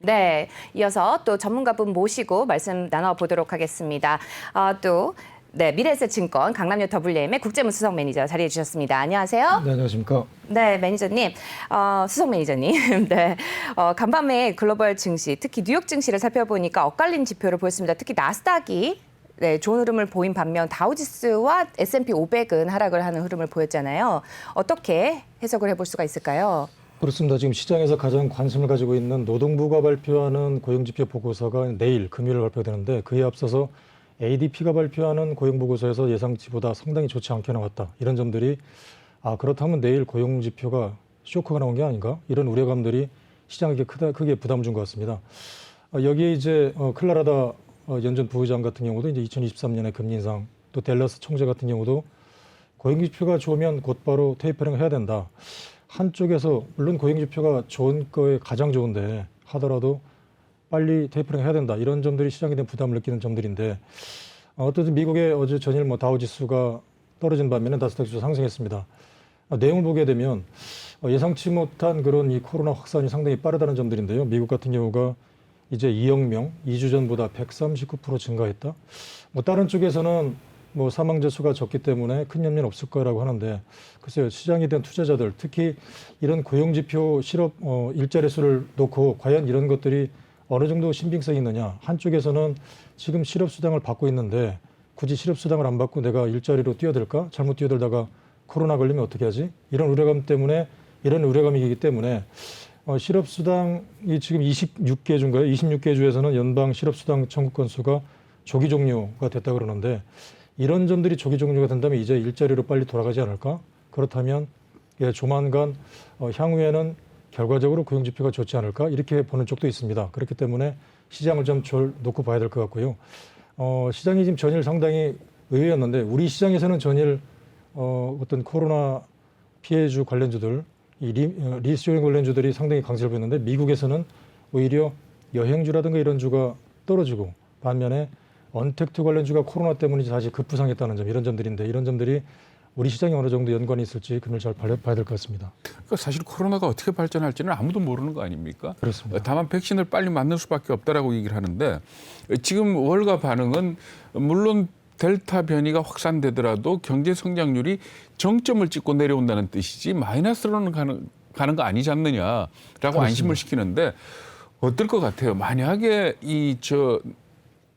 네, 이어서 또 전문가분 모시고 말씀 나눠보도록 하겠습니다. 네, 미래에셋증권 강남역 WM의 국제무수석 매니저 자리해 주셨습니다. 안녕하세요. 네, 안녕하십니까. 네, 매니저님, 수석 매니저님. 네, 간밤에 글로벌 증시, 특히 뉴욕 증시를 살펴보니까 엇갈린 지표를 보였습니다. 특히 나스닥이 네, 좋은 흐름을 보인 반면 다우지수와 S&P 500은 하락을 하는 흐름을 보였잖아요. 어떻게 해석을 해볼 수가 있을까요? 그렇습니다. 지금 시장에서 가장 관심을 가지고 있는 노동부가 발표하는 고용지표 보고서가 내일 금요일 발표되는데 그에 앞서서 ADP가 발표하는 고용보고서에서 예상치보다 상당히 좋지 않게 나왔다. 이런 점들이 그렇다면 내일 고용지표가 쇼크가 나온 게 아닌가? 이런 우려감들이 시장에게 크게 부담을 준 것 같습니다. 여기에 이제 클라라다 연준 부의장 같은 경우도 이제 2023년에 금리 인상, 또 댈러스 총재 같은 경우도 고용지표가 좋으면 곧바로 테이퍼링을 해야 된다. 한쪽에서 물론 고용지표가 좋은 거에 가장 좋은데 하더라도 빨리 테이퍼링 해야 된다. 이런 점들이 시장에 대한 부담을 느끼는 점들인데 어쨌든 미국의 어제 전일 다우지수가 떨어진 반면에 나스닥 지수 상승했습니다. 내용을 보게 되면 예상치 못한 그런 이 코로나 확산이 상당히 빠르다는 점들인데요. 미국 같은 경우가 이제 2억 명, 2주 전보다 139% 증가했다. 다른 쪽에서는 사망자 수가 적기 때문에 큰 염려는 없을 거라고 하는데 글쎄요, 시장에 대한 투자자들 특히 이런 고용지표 실업 일자리 수를 놓고 과연 이런 것들이 어느 정도 신빙성이 있느냐. 한쪽에서는 지금 실업수당을 받고 있는데 굳이 실업수당을 안 받고 내가 일자리로 뛰어들까? 잘못 뛰어들다가 코로나 걸리면 어떻게 하지? 이런 우려감이기 때문에 실업수당이 지금 26개 주인가요? 26개 주에서는 연방 실업수당 청구 건수가 조기 종료가 됐다 그러는데 이런 점들이 조기 종료가 된다면 이제 일자리로 빨리 돌아가지 않을까? 그렇다면 조만간 향후에는 결과적으로 고용지표가 좋지 않을까? 이렇게 보는 쪽도 있습니다. 그렇기 때문에 시장을 좀 놓고 봐야 될 것 같고요. 시장이 지금 전일 상당히 의외였는데 우리 시장에서는 전일 어떤 코로나 피해주 관련주들, 리스토링 관련주들이 상당히 강세를 보였는데 미국에서는 오히려 여행주라든가 이런 주가 떨어지고 반면에 언택트 관련주가 코로나 때문에 다시 급부상했다는 점, 이런 점들인데 이런 점들이 우리 시장에 어느 정도 연관이 있을지 금일 잘 봐야 될 것 같습니다. 그러니까 사실 코로나가 어떻게 발전할지는 아무도 모르는 거 아닙니까? 그렇습니다. 다만 백신을 빨리 맞는 수밖에 없다라고 얘기를 하는데 지금 월가 반응은 물론 델타 변이가 확산되더라도 경제 성장률이 정점을 찍고 내려온다는 뜻이지 마이너스로는 가는 거 아니지 않느냐라고 그렇습니다. 안심을 시키는데 어떨 것 같아요? 만약에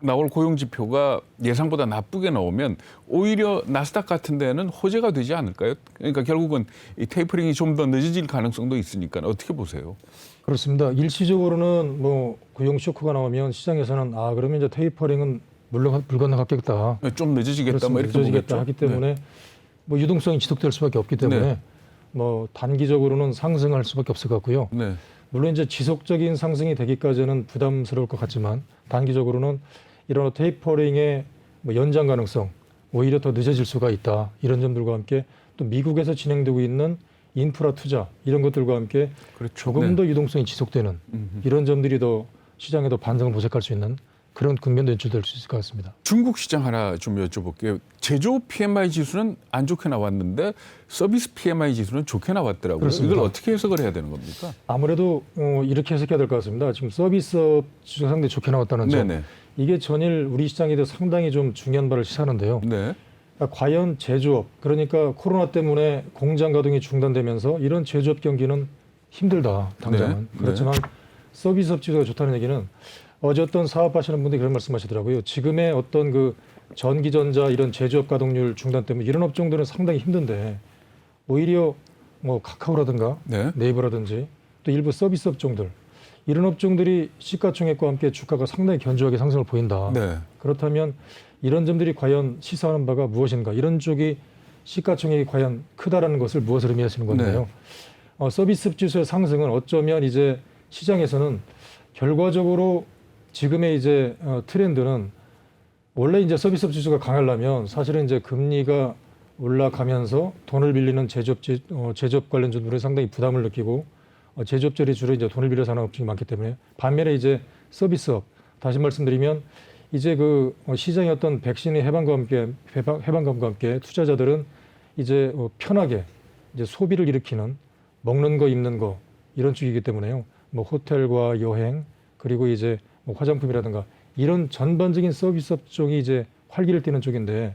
나올 고용지표가 예상보다 나쁘게 나오면 오히려 나스닥 같은 데는 호재가 되지 않을까요? 그러니까 결국은 이 테이퍼링이 좀 더 늦어질 가능성도 있으니까 어떻게 보세요? 그렇습니다. 일시적으로는 고용 쇼크가 나오면 시장에서는 그러면 이제 테이퍼링은 물론 불가능하겠다. 좀 늦어지겠다, 뭐 이렇게 늦어지겠다 보겠죠. 하기 때문에 유동성이 지속될 수밖에 없기 때문에 단기적으로는 상승할 수밖에 없을 것 같고요. 네. 물론 이제 지속적인 상승이 되기까지는 부담스러울 것 같지만 단기적으로는 이런 테이퍼링의 연장 가능성 오히려 더 늦어질 수가 있다. 이런 점들과 함께 또 미국에서 진행되고 있는 인프라 투자 이런 것들과 함께 그렇죠. 조금 더 유동성이 지속되는 이런 점들이 더 시장에 더 반등을 모색할 수 있는 그런 국면도 연출될 수 있을 것 같습니다. 중국 시장 하나 좀 여쭤볼게요. 제조업 PMI 지수는 안 좋게 나왔는데 서비스 PMI 지수는 좋게 나왔더라고요. 그렇습니다. 이걸 어떻게 해석을 해야 되는 겁니까? 아무래도 이렇게 해석해야 될 것 같습니다. 지금 서비스업 지수가 상당히 좋게 나왔다는 점. 네네. 이게 전일 우리 시장에 대해서 상당히 좀 중요한 바를 시사하는데요. 네. 과연 제조업, 그러니까 코로나 때문에 공장 가동이 중단되면서 이런 제조업 경기는 힘들다, 당장은. 네. 그렇지만 서비스업 지수가 좋다는 얘기는 어제 어떤 사업하시는 분들이 그런 말씀하시더라고요. 지금의 어떤 전기전자 이런 제조업 가동률 중단 때문에 이런 업종들은 상당히 힘든데 오히려 카카오라든가 네. 네이버라든지 또 일부 서비스 업종들 이런 업종들이 시가총액과 함께 주가가 상당히 견조하게 상승을 보인다. 네. 그렇다면 이런 점들이 과연 시사하는 바가 무엇인가? 이런 쪽이 시가총액이 과연 크다라는 것을 무엇을 의미하시는 건데요. 서비스 지수의 상승은 어쩌면 이제 시장에서는 결과적으로 지금의 이제 트렌드는 원래 이제 서비스 지수가 강하려면 사실은 이제 금리가 올라가면서 돈을 빌리는 제조업 관련주들이 상당히 부담을 느끼고 제조업들이 주로 이제 돈을 빌려서 하는 업종이 많기 때문에 반면에 이제 서비스업 다시 말씀드리면 이제 시장의 어떤 백신의 해방감과 함께 투자자들은 이제 편하게 이제 소비를 일으키는 먹는 거 입는 거 이런 쪽이기 때문에요. 호텔과 여행 그리고 이제 뭐 화장품이라든가 이런 전반적인 서비스 업종이 이제 활기를 띠는 쪽인데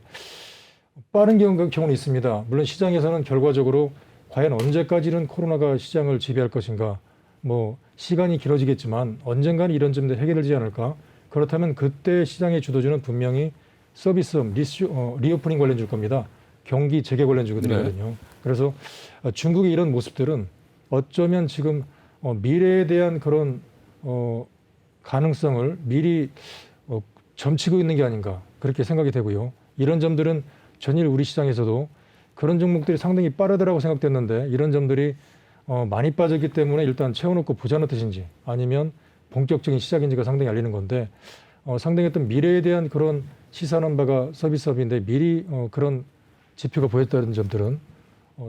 빠른 경우는 있습니다. 물론 시장에서는 결과적으로 과연 언제까지는 코로나가 시장을 지배할 것인가, 뭐 시간이 길어지겠지만 언젠가는 이런 점들 해결되지 않을까. 그렇다면 그때 시장의 주도주는 분명히 서비스업, 리오프닝 관련주일 겁니다. 경기 재개 관련주거든요. 네. 그래서 중국의 이런 모습들은 어쩌면 지금 미래에 대한 그런 가능성을 미리 점치고 있는 게 아닌가 그렇게 생각이 되고요. 이런 점들은 전일 우리 시장에서도 그런 종목들이 상당히 빠르더라고 생각됐는데 이런 점들이 많이 빠졌기 때문에 일단 채워놓고 보자는 뜻인지 아니면 본격적인 시작인지가 상당히 알리는 건데 상당히 어떤 미래에 대한 그런 시사하는 바가 서비스업인데 미리 그런 지표가 보였다는 점들은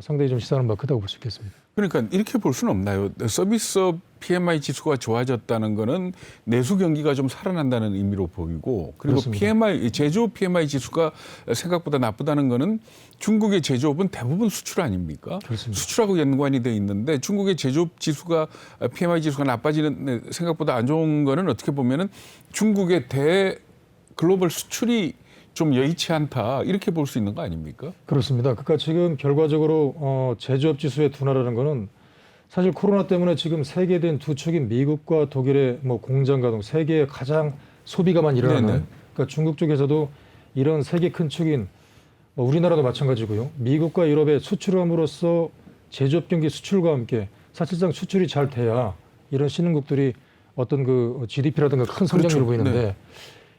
상당히 좀 시사하는 바가 크다고 볼 수 있겠습니다. 그러니까 이렇게 볼 수는 없나요? 서비스업 PMI 지수가 좋아졌다는 거는 내수 경기가 좀 살아난다는 의미로 보이고 그리고 그렇습니다. 제조업 PMI 지수가 생각보다 나쁘다는 거는 중국의 제조업은 대부분 수출 아닙니까? 그렇습니다. 수출하고 연관이 돼 있는데 중국의 제조업 지수가 PMI 지수가 나빠지는 생각보다 안 좋은 거는 어떻게 보면은 중국의 글로벌 수출이 좀 여의치 않다 이렇게 볼 수 있는 거 아닙니까? 그렇습니다. 그러니까 지금 결과적으로 제조업 지수의 둔화라는 거는 사실 코로나 때문에 지금 세계된 두 축인 미국과 독일의 뭐 공장 가동, 세계의 가장 소비가 많이 일어나는 네네. 그러니까 중국 쪽에서도 이런 세계 큰 축인 뭐 우리나라도 마찬가지고요. 미국과 유럽의 수출함으로써 제조업 경기 수출과 함께 사실상 수출이 잘 돼야 이런 신흥국들이 어떤 그 GDP라든가 큰 성장률을 그렇죠. 보이는데 네.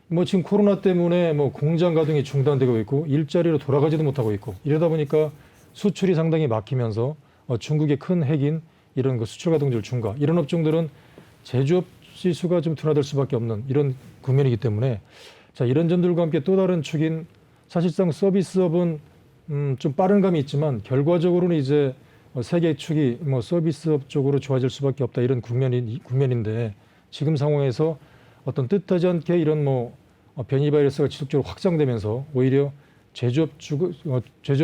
뭐 지금 코로나 때문에 뭐 공장 가동이 중단되고 있고 일자리로 돌아가지도 못하고 있고 이러다 보니까 수출이 상당히 막히면서 중국의 큰 핵인 이런 그 수출 가동률 중과 이런 업종들은 제조업 지수가 좀 둔화될 수밖에 없는 이런 국면이기 때문에 자 이런 점들과 함께 또 다른 축인 사실상 서비스업은 좀 빠른 감이 있지만 결과적으로는 이제 세계 축이 뭐 서비스업 쪽으로 좋아질 수밖에 없다 이런 국면인데 지금 상황에서 어떤 뜻하지 않게 이런 뭐 변이 바이러스가 지속적으로 확산되면서 오히려 제조업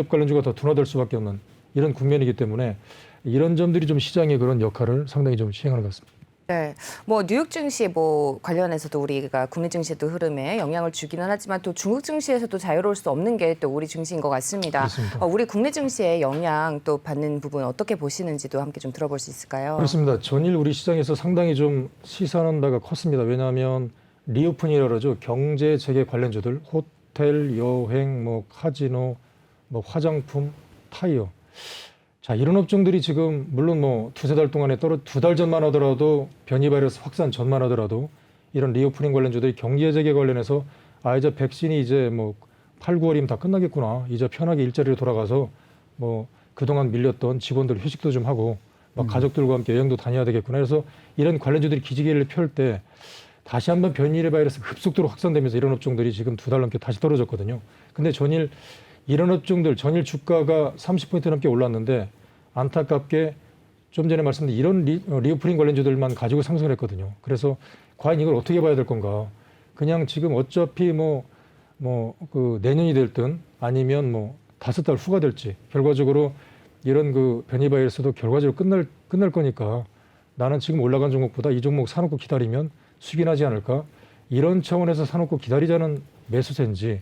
관련주가 더 둔화될 수밖에 없는 이런 국면이기 때문에 이런 점들이 좀 시장의 그런 역할을 상당히 좀 시행하는 것 같습니다. 네, 뭐 뉴욕 증시 뭐 관련해서도 우리가 국내 증시도 흐름에 영향을 주기는 하지만 또 중국 증시에서도 자유로울 수 없는 게 또 우리 증시인 것 같습니다. 그렇습니다. 우리 국내 증시에 영향 또 받는 부분 어떻게 보시는지도 함께 좀 들어볼 수 있을까요? 그렇습니다. 전일 우리 시장에서 상당히 좀 시사하는 바가 컸습니다. 왜냐하면 리오픈이라고 그러죠. 경제 재개 관련주들, 호텔, 여행, 뭐 카지노, 뭐 화장품, 타이어. 자, 이런 업종들이 지금 물론 뭐 두세 달 동안에 두 달 전만 하더라도 변이 바이러스 확산 전만 하더라도 이런 리오프닝 관련주들이 경제 재개 관련해서 이제 백신이 이제 뭐 8, 9월이면 다 끝나겠구나. 이제 편하게 일자리로 돌아가서 뭐 그동안 밀렸던 직원들 휴식도 좀 하고 막 가족들과 함께 여행도 다녀야 되겠구나. 그래서 이런 관련주들이 기지개를 펼 때 다시 한번 변이 바이러스 급속도로 확산되면서 이런 업종들이 지금 두 달 넘게 다시 떨어졌거든요. 근데 전일 이런 업종들 전일 주가가 30포인트 넘게 올랐는데 안타깝게 좀 전에 말씀드린 이런 리오프닝 관련주들만 가지고 상승을 했거든요. 그래서 과연 이걸 어떻게 봐야 될 건가? 그냥 지금 어차피 그 내년이 될든 아니면 뭐 5달 후가 될지 결과적으로 이런 그 변이 바이러스도 결과적으로 끝날 거니까 나는 지금 올라간 종목보다 이 종목 사놓고 기다리면 수익이 나지 않을까? 이런 차원에서 사놓고 기다리자는 매수세인지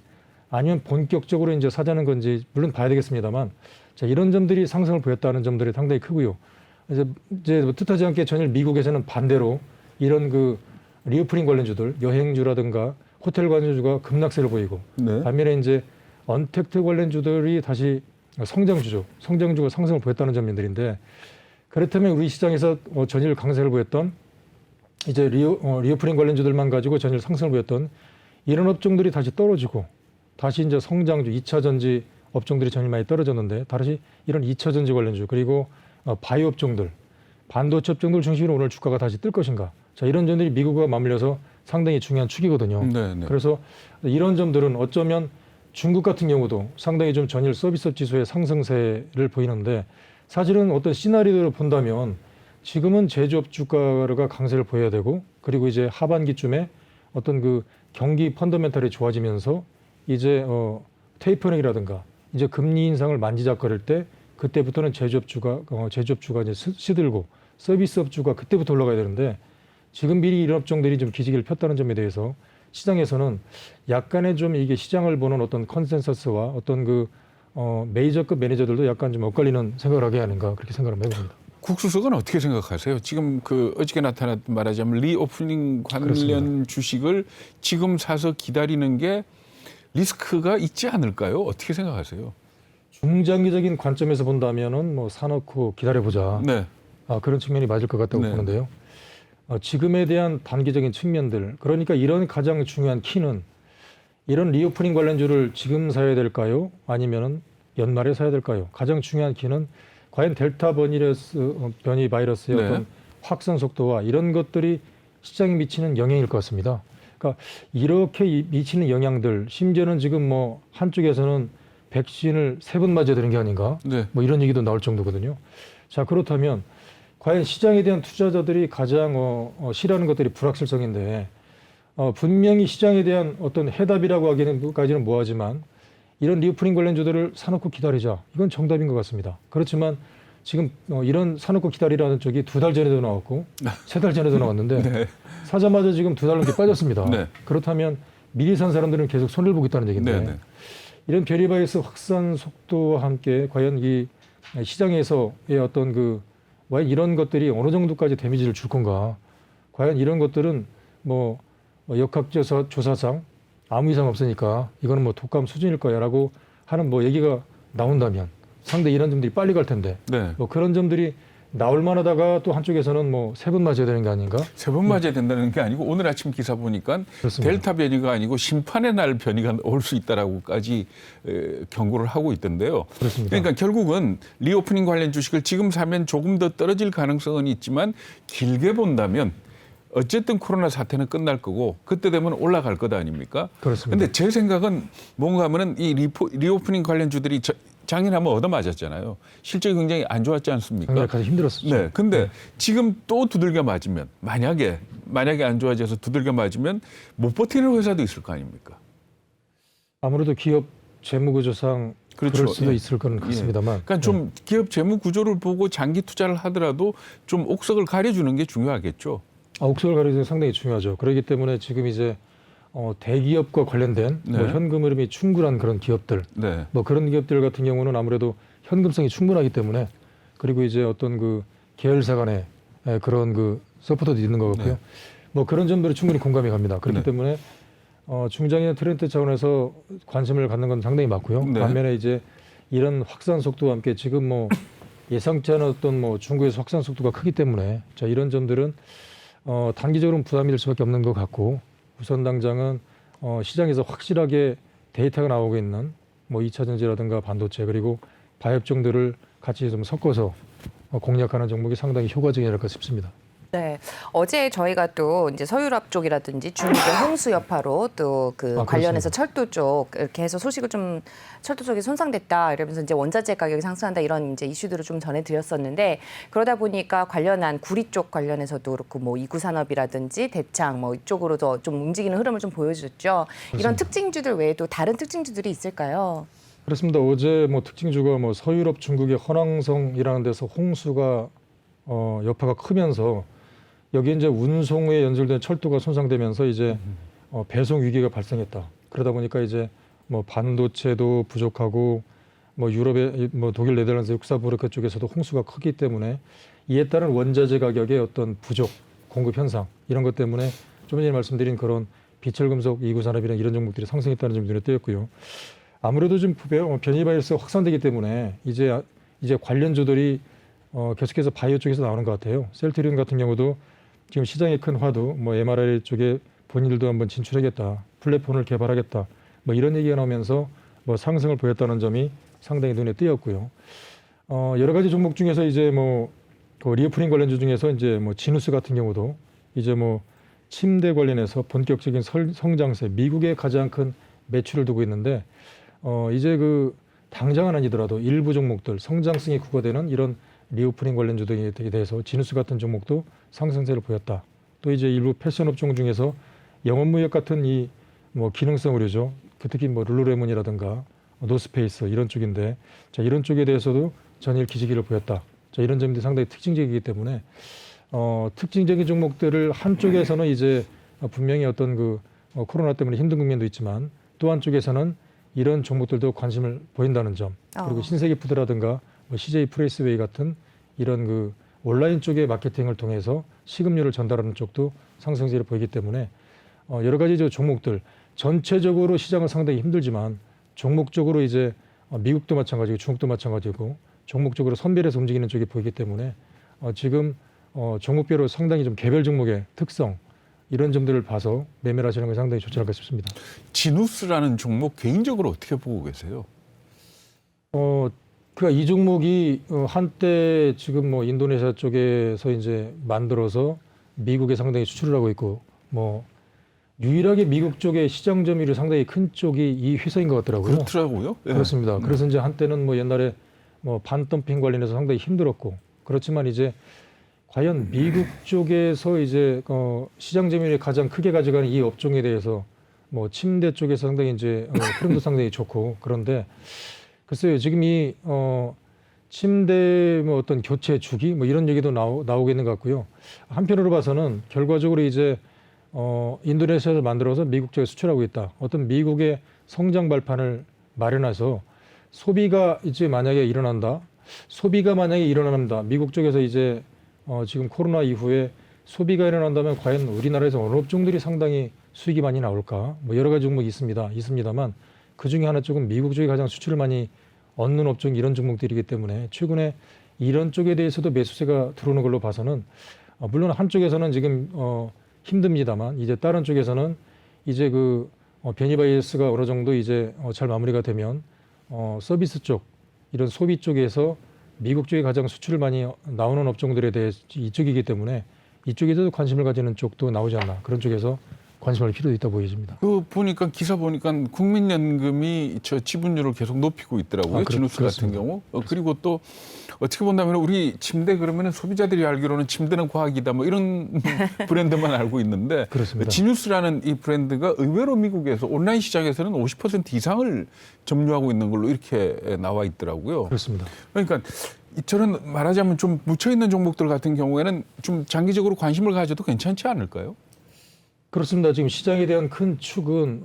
아니면 본격적으로 이제 사자는 건지 물론 봐야 되겠습니다만 자, 이런 점들이 상승을 보였다는 점들이 상당히 크고요. 이제 뭐 뜻하지 않게 전일 미국에서는 반대로 이런 그 리오프닝 관련주들 여행주라든가 호텔 관련주가 급락세를 보이고 네. 반면에 이제 언택트 관련주들이 다시 성장주가 상승을 보였다는 점들인데 그렇다면 우리 시장에서 전일 강세를 보였던 이제 리오프닝 관련주들만 가지고 전일 상승을 보였던 이런 업종들이 다시 떨어지고 다시 이제 성장주 2차 전지 업종들이 전일 많이 떨어졌는데 다시 이런 2차 전지 관련주 그리고 바이오 업종들 반도체 업종들 중심으로 오늘 주가가 다시 뜰 것인가. 자, 이런 점들이 미국과 맞물려서 상당히 중요한 축이거든요. 네, 네. 그래서 이런 점들은 어쩌면 중국 같은 경우도 상당히 좀 전일 서비스업 지수의 상승세를 보이는데 사실은 어떤 시나리오를 본다면 지금은 제조업 주가가 강세를 보여야 되고 그리고 이제 하반기쯤에 어떤 그 경기 펀더멘탈이 좋아지면서 이제 테이퍼링이라든가 이제 금리 인상을 만지작거릴 때 그때부터는 제조업 주가 이제 시들고 서비스업 주가 그때부터 올라가야 되는데 지금 미리 이런 업종들이 좀 기지개를 폈다는 점에 대해서 시장에서는 약간의 좀 이게 시장을 보는 어떤 컨센서스와 어떤 그 메이저급 매니저들도 약간 좀 엇갈리는 생각을 하게 하는가 그렇게 생각을 해봅니다. 국수석은 어떻게 생각하세요? 지금 그 어저께 나타났던 말하자면 리오프닝 관련 그렇습니다. 주식을 지금 사서 기다리는 게 리스크가 있지 않을까요? 어떻게 생각하세요? 중장기적인 관점에서 본다면은 뭐 사놓고 기다려보자. 네. 그런 측면이 맞을 것 같다고 네. 보는데요. 지금에 대한 단기적인 측면들, 그러니까 이런 가장 중요한 키는 이런 리오프닝 관련주를 지금 사야 될까요? 아니면은 연말에 사야 될까요? 가장 중요한 키는 과연 델타 변이 바이러스의 네. 어떤 확산 속도와 이런 것들이 시장에 미치는 영향일 것 같습니다. 그러니까 이렇게 미치는 영향들, 심지어는 지금 뭐 한쪽에서는 백신을 3번 맞아야 되는 게 아닌가? 네. 뭐 이런 얘기도 나올 정도거든요. 자, 그렇다면 과연 시장에 대한 투자자들이 가장 싫어하는 것들이 불확실성인데 분명히 시장에 대한 어떤 해답이라고 하기는까지는 뭐하지만 이런 리오프닝 관련주들을 사놓고 기다리자. 이건 정답인 것 같습니다. 그렇지만 지금 이런 사놓고 기다리라는 쪽이 2달 전에도 나왔고 3달 전에도 나왔는데 네. 사자마자 지금 2달 넘게 빠졌습니다. 네. 그렇다면 미리 산 사람들은 계속 손해를 보고 있다는 얘기인데 네. 네. 이런 변이바이러스 확산 속도와 함께 과연 이 시장에서의 어떤 과연 이런 것들이 어느 정도까지 데미지를 줄 건가? 과연 이런 것들은 뭐 역학조사 조사상 아무 이상 없으니까 이거는 뭐 독감 수준일 거야라고 하는 뭐 얘기가 나온다면 상당히 이런 점들이 빨리 갈 텐데 네. 뭐 그런 점들이 나올 만하다가 또 한쪽에서는 뭐 3번 맞아야 되는 게 아닌가? 3번 맞아야 된다는 게 아니고 오늘 아침 기사 보니까 그렇습니다. 델타 변이가 아니고 심판의 날 변이가 올 수 있다라고까지 경고를 하고 있던데요. 그렇습니다. 그러니까 결국은 리오프닝 관련 주식을 지금 사면 조금 더 떨어질 가능성은 있지만 길게 본다면 어쨌든 코로나 사태는 끝날 거고 그때 되면 올라갈 거다 아닙니까? 그렇습니다. 근데 제 생각은 뭔가 하면은 이 리오프닝 관련주들이 작년에 한번 얻어맞았잖아요. 실적이 굉장히 안 좋았지 않습니까? 작년에 가장 힘들었었죠. 네. 근데 지금 또 두들겨 맞으면 만약에 안 좋아져서 두들겨 맞으면 못 버티는 회사도 있을 거 아닙니까? 아무래도 기업 재무구조상 그렇죠. 그럴 수도 예. 있을 건 같습니다만. 그러니까 좀 기업 재무 구조를 보고 장기 투자를 하더라도 좀 옥석을 가려주는 게 중요하겠죠. 옥석을 가리는 게 상당히 중요하죠. 그렇기 때문에 지금 이제 대기업과 관련된 뭐 네. 현금 흐름이 충분한 그런 기업들, 네. 뭐 그런 기업들 같은 경우는 아무래도 현금성이 충분하기 때문에 그리고 이제 어떤 계열사 간의 그런 서포터도 있는 것 같고요. 네. 뭐 그런 점들이 충분히 공감이 갑니다. 그렇기 네. 때문에 중장기나 트렌드 차원에서 관심을 갖는 건 상당히 맞고요. 네. 반면에 이제 이런 확산 속도와 함께 지금 뭐 예상치 않은 어떤 중국에서 확산 속도가 크기 때문에 자 이런 점들은 단기적으로는 부담이 될 수밖에 없는 것 같고 우선 당장은 시장에서 확실하게 데이터가 나오고 있는 뭐 2차 전지라든가 반도체 그리고 바이업종들을 같이 좀 섞어서 공략하는 종목이 상당히 효과적이랄까 싶습니다. 네, 어제 저희가 또 이제 서유럽 쪽이라든지 중국의 홍수 여파로 또 관련해서 철도 쪽 이렇게 해서 소식을 좀 철도 쪽이 손상됐다 이러면서 이제 원자재 가격이 상승한다 이런 이제 이슈들을 좀 전해드렸었는데 그러다 보니까 관련한 구리 쪽 관련해서도 그렇고 뭐 이구산업이라든지 대창 뭐 이쪽으로도 좀 움직이는 흐름을 좀 보여줬죠. 이런 특징주들 외에도 다른 특징주들이 있을까요? 그렇습니다. 어제 뭐 특징주가 뭐 서유럽 중국의 허낭성이라는 데서 홍수가 여파가 크면서 여기 이제 운송에 연결된 철도가 손상되면서 이제 배송 위기가 발생했다. 그러다 보니까 이제 뭐 반도체도 부족하고 뭐 유럽의 뭐 독일, 네덜란드, 룩셈부르크 쪽에서도 홍수가 크기 때문에 이에 따른 원자재 가격의 어떤 부족, 공급 현상 이런 것 때문에 좀 전에 말씀드린 그런 비철금속, 이구산업이나 이런 종목들이 상승했다는 점이 눈에 띄었고요. 아무래도 좀 변이 바이러스가 확산되기 때문에 이제 관련주들이 계속해서 바이오 쪽에서 나오는 것 같아요. 셀트리온 같은 경우도 지금 시장의 큰 화두, 뭐 mRNA 쪽에 본인들도 한번 진출하겠다, 플랫폼을 개발하겠다, 뭐 이런 얘기가 나오면서 뭐 상승을 보였다는 점이 상당히 눈에 띄었고요. 여러 가지 종목 중에서 이제 리오프닝 관련주 중에서 이제 뭐 지누스 같은 경우도 이제 뭐 침대 관련해서 본격적인 성장세, 미국의 가장 큰 매출을 두고 있는데 이제 당장은 아니더라도 일부 종목들 성장성이 구가되는 이런 리오프닝 관련주들에 대해서 지누스 같은 종목도 상승세를 보였다. 또 이제 일부 패션 업종 중에서 영업무역 같은 이 뭐 기능성 의류죠. 특히 뭐 룰루레몬이라든가 노스페이스 이런 쪽인데 자 이런 쪽에 대해서도 전일 기지기를 보였다. 자 이런 점들이 상당히 특징적이기 때문에 특징적인 종목들을 한쪽에서는 이제 분명히 어떤 그 코로나 때문에 힘든 국면도 있지만 또 한쪽에서는 이런 종목들도 관심을 보인다는 점, 그리고 신세계푸드라든가 뭐 CJ 프레스웨이 같은 이런 그 온라인 쪽의 마케팅을 통해서 식음료를 전달하는 쪽도 상승세를 보이기 때문에 여러 가지 저 종목들 전체적으로 시장은 상당히 힘들지만 종목적으로 이제 미국도 마찬가지고 중국도 마찬가지고 종목적으로 선별해서 움직이는 쪽이 보이기 때문에 지금 종목별로 상당히 좀 개별 종목의 특성 이런 점들을 봐서 매매를 하시는 게 상당히 좋지 않을까 싶습니다. 지누스라는 종목 개인적으로 어떻게 보고 계세요? 그러니까 이 종목이 한때 지금 뭐 인도네시아 쪽에서 이제 만들어서 미국에 상당히 수출을 하고 있고 뭐 유일하게 미국 쪽의 시장 점유율이 상당히 큰 쪽이 이 회사인 것 같더라고요. 그렇더라고요. 예. 그렇습니다. 그래서 이제 한때는 뭐 옛날에 뭐 반덤핑 관련해서 상당히 힘들었고 그렇지만 이제 과연 미국 쪽에서 이제 시장 점유율이 가장 크게 가져가는 이 업종에 대해서 뭐 침대 쪽에서 상당히 이제 흐름도 상당히 좋고 그런데 글쎄요 지금 이 침대 뭐 어떤 교체 주기 뭐 이런 얘기도 나오고 있는 것 같고요. 한편으로 봐서는 결과적으로 이제 인도네시아에서 만들어서 미국 쪽에 수출하고 있다. 어떤 미국의 성장 발판을 마련해서 소비가 이제 만약에 일어난다. 소비가 만약에 일어난다. 미국 쪽에서 이제 지금 코로나 이후에 소비가 일어난다면 과연 우리나라에서 어느 업종들이 상당히 수익이 많이 나올까? 뭐 여러 가지 종목이 있습니다만 그 중에 하나 쪽은 미국 쪽이 가장 수출을 많이 얻는 업종 이런 종목들이기 때문에 최근에 이런 쪽에 대해서도 매수세가 들어오는 걸로 봐서는 물론 한쪽에서는 지금 힘듭니다만 이제 다른 쪽에서는 이제 그 변이 바이어스가 어느 정도 이제 잘 마무리가 되면 서비스 쪽 이런 소비 쪽에서 미국 쪽에 가장 수출을 많이 나오는 업종들에 대해 이쪽이기 때문에 이쪽에도 관심을 가지는 쪽도 나오지 않나 그런 쪽에서 관심할 필요도 있다 보여집니다. 그 보니까 기사 보니까 국민연금이 저 지분율을 계속 높이고 있더라고요. 지누스 같은 경우. 그리고 또 어떻게 본다면 우리 침대 그러면 소비자들이 알기로는 침대는 과학이다 뭐 이런 브랜드만 알고 있는데 그렇습니다. 지누스라는 이 브랜드가 의외로 미국에서 온라인 시장에서는 50% 이상을 점유하고 있는 걸로 이렇게 나와 있더라고요. 그렇습니다. 그러니까 저는 말하자면 좀 묻혀 있는 종목들 같은 경우에는 좀 장기적으로 관심을 가져도 괜찮지 않을까요? 그렇습니다. 지금 시장에 대한 큰 축은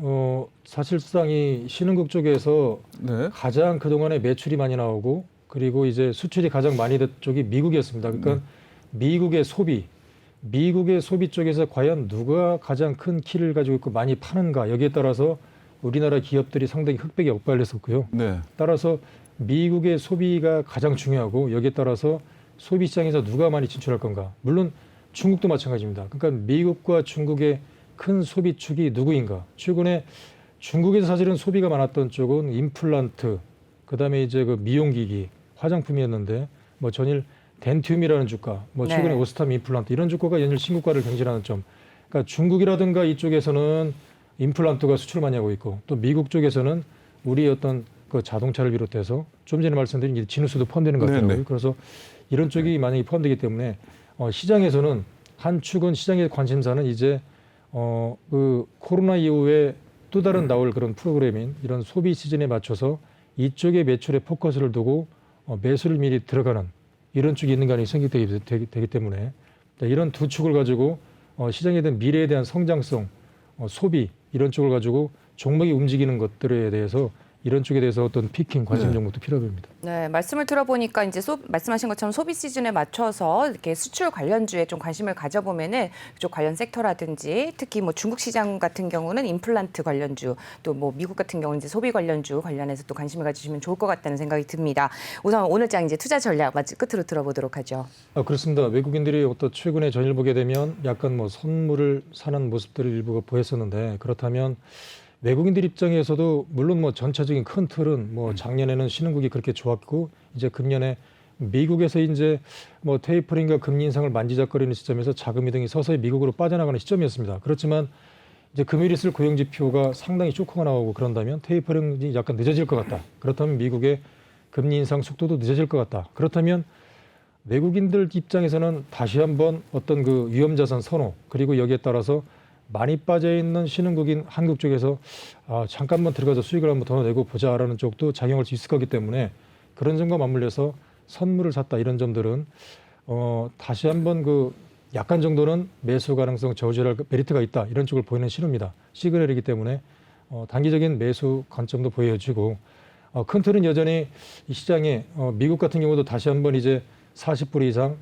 사실상 이 신흥국 쪽에서 네. 가장 그동안에 매출이 많이 나오고 그리고 이제 수출이 가장 많이 된 쪽이 미국이었습니다. 그러니까 미국의 소비 쪽에서 과연 누가 가장 큰 키를 가지고 있고 많이 파는가 여기에 따라서 우리나라 기업들이 상당히 흑백이 엇갈렸었고요. 네. 따라서 미국의 소비가 가장 중요하고 여기에 따라서 소비 시장에서 누가 많이 진출할 건가. 물론 중국도 마찬가지입니다. 그러니까 미국과 중국의 큰 소비축이 누구인가. 최근에 중국에서 사실은 소비가 많았던 쪽은 임플란트, 그다음에 이제 그 미용기기, 화장품이었는데 뭐 전일 덴튬이라는 주가, 뭐 최근에 네. 오스탐 임플란트 이런 주가가 연일 신고가를 경신하는 점. 그러니까 중국이라든가 이쪽에서는 임플란트가 수출 많이 하고 있고 또 미국 쪽에서는 우리 어떤 그 자동차를 비롯해서 좀 전에 말씀드린 지누스도 포함되는 것 같더라고요. 네네. 그래서 이런 쪽이 만약에 포함되기 때문에 시장에서는 한 축은 시장의 관심사는 이제 그 코로나 이후에 또 다른 나올 그런 프로그램인 이런 소비 시즌에 맞춰서 이쪽에 매출에 포커스를 두고 매수를 미리 들어가는 이런 쪽이 있는 가능성이 생기기 때문에 이런 두 축을 가지고 시장에 대한 미래에 대한 성장성, 소비 이런 쪽을 가지고 종목이 움직이는 것들에 대해서 이런 쪽에 대해서 어떤 피킹 관심 종목도 필요합니다. 네, 말씀을 들어보니까 이제 말씀하신 것처럼 소비 시즌에 맞춰서 이렇게 수출 관련주에 좀 관심을 가져보면은 그쪽 관련 섹터라든지 특히 뭐 중국 시장 같은 경우는 임플란트 관련주 또 뭐 미국 같은 경우는 이제 소비 관련주 관련해서 또 관심을 가지시면 좋을 것 같다는 생각이 듭니다. 우선 오늘 장 이제 투자 전략 끝으로 들어보도록 하죠. 그렇습니다. 외국인들이 어떤 최근에 전일 보게 되면 약간 뭐 선물을 사는 모습들을 일부가 보였었는데 그렇다면 외국인들 입장에서도 물론 뭐 전체적인 큰 틀은 뭐 작년에는 신흥국이 그렇게 좋았고 이제 금년에 미국에서 이제 뭐 테이퍼링과 금리 인상을 만지작거리는 시점에서 자금 이동이 서서히 미국으로 빠져나가는 시점이었습니다. 그렇지만 이제 금요일 있을 고용 지표가 상당히 쇼크가 나오고 그런다면 테이퍼링이 약간 늦어질 것 같다. 그렇다면 미국의 금리 인상 속도도 늦어질 것 같다. 그렇다면 외국인들 입장에서는 다시 한번 어떤 그 위험자산 선호 그리고 여기에 따라서 많이 빠져있는 신흥국인 한국 쪽에서 잠깐만 들어가서 수익을 한번 더 내고 보자라는 쪽도 작용할 수 있을 거기 때문에 그런 점과 맞물려서 선물을 샀다 이런 점들은 다시 한번 그 약간 정도는 매수 가능성 저지할 메리트가 있다. 이런 쪽을 보이는 신호입니다. 시그널이기 때문에 단기적인 매수 관점도 보여지고 큰 틀은 여전히 이 시장에 미국 같은 경우도 다시 한번 이제 40불 이상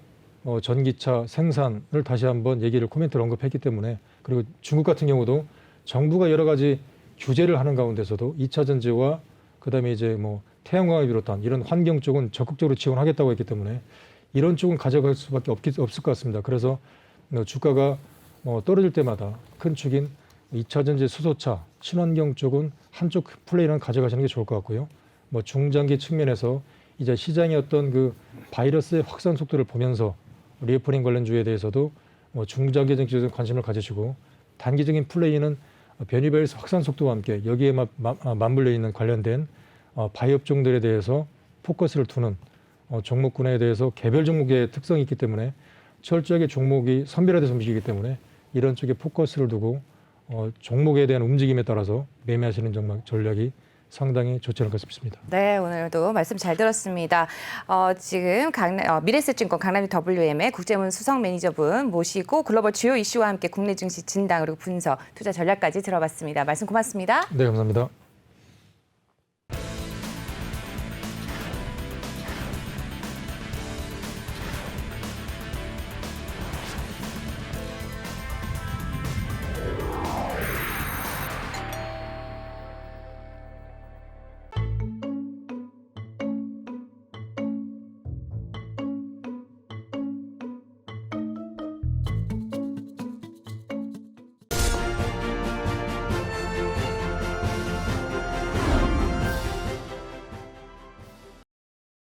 전기차 생산을 다시 한번 얘기를 코멘트를 언급했기 때문에 그리고 중국 같은 경우도 정부가 여러 가지 규제를 하는 가운데서도 2차 전지와 그다음에 이제 뭐 태양광을 비롯한 이런 환경 쪽은 적극적으로 지원하겠다고 했기 때문에 이런 쪽은 가져갈 수밖에 없을 것 같습니다. 그래서 주가가 떨어질 때마다 큰 축인 2차 전지 수소차, 친환경 쪽은 한쪽 플레이는 가져가시는 게 좋을 것 같고요. 뭐 중장기 측면에서 이제 시장의 어떤 그 바이러스의 확산 속도를 보면서 리오프닝 관련주에 대해서도 중장기적인 관심을 가지시고 단기적인 플레이는 변이 바이러스 확산 속도와 함께 여기에 맞물려 있는 관련된 바이오 업종들에 대해서 포커스를 두는 종목군에 대해서 개별 종목의 특성이 있기 때문에 철저하게 종목이 선별화돼서 움직이기 때문에 이런 쪽에 포커스를 두고 종목에 대한 움직임에 따라서 매매하시는 전략이 상당히 좋지 않을까 싶습니다. 네, 오늘도 말씀 잘 들었습니다. 지금 미래에셋증권 강남이 WM의 국제문 수석 매니저분 모시고 글로벌 주요 이슈와 함께 국내 증시 진단 그리고 분석, 투자 전략까지 들어봤습니다. 말씀 고맙습니다. 네, 감사합니다.